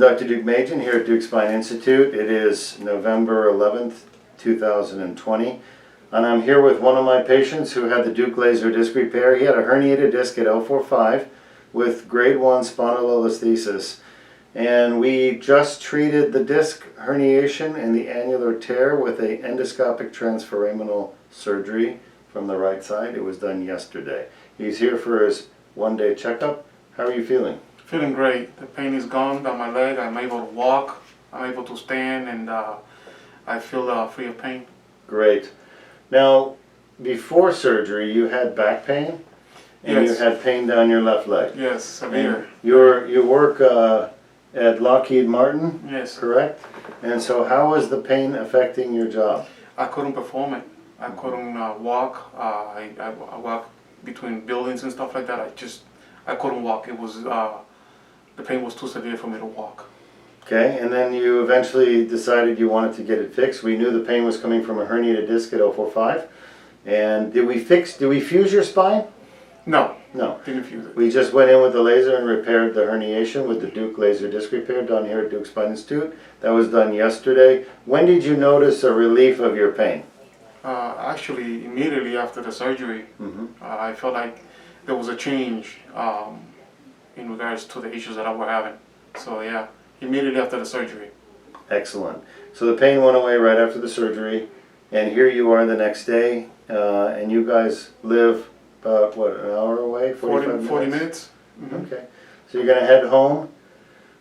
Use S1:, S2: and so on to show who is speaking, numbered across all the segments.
S1: Dr. Deuk here at Deuk Spine Institute. It is November 11th, 2020, and I'm here with one of my patients who had the Deuk laser disc repair. He had a herniated disc at L4-5 with grade 1 spondylolisthesis, and we just treated the disc herniation and the annular tear with a endoscopic transforaminal surgery from the right side. It was done yesterday. He's here for his one-day checkup. How are you feeling?
S2: Feeling great. The pain is gone down my leg. I'm able to walk. I'm able to stand, and I feel free of pain.
S1: Great. Now, before surgery, you had back pain, and
S2: Yes.
S1: you had pain down your left leg.
S2: Yes, severe.
S1: You work at Lockheed Martin,
S2: Yes.
S1: correct? And so, how is the pain affecting your job?
S2: I couldn't perform it. I couldn't walk. I walk between buildings and stuff like that. I couldn't walk. It was the pain was too severe for me to walk.
S1: Okay, and then you eventually decided you wanted to get it fixed. We knew the pain was coming from a herniated disc at L4-5. And did we fuse your spine?
S2: No.
S1: No.
S2: Didn't fuse it.
S1: We just went in with the laser and repaired the herniation with the Deuk laser disc repair done here at Deuk Spine Institute. That was done yesterday. When did you notice a relief of your pain?
S2: Actually, immediately after the surgery, I felt like there was a change in regards to the issues that I were having. So yeah, immediately after the surgery.
S1: Excellent. So the pain went away right after the surgery, and here you are the next day, and you guys live about, what, an hour away?
S2: 40 minutes.
S1: Okay. So you're going to head home.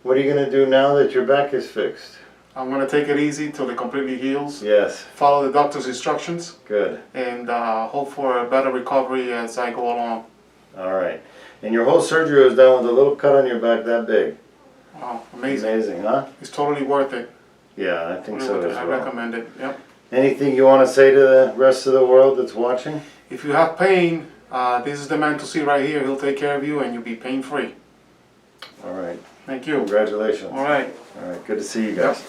S1: What are you going to do now that your back is fixed?
S2: I'm going to take it easy till it completely heals.
S1: Yes.
S2: Follow the doctor's instructions.
S1: Good.
S2: And hope for a better recovery as I go along.
S1: All right. And your whole surgery was done with a little cut on your back that big.
S2: Wow, amazing.
S1: Amazing, huh?
S2: It's totally worth it.
S1: Yeah, I think so as
S2: I
S1: well.
S2: recommend it, yep.
S1: Anything you want to say to the rest of the world that's watching?
S2: If you have pain, this is the man to see right here. He'll take care of you and you'll be pain-free.
S1: All right.
S2: Thank you.
S1: Congratulations.
S2: All right.
S1: All right, good to see you guys.
S2: Yep.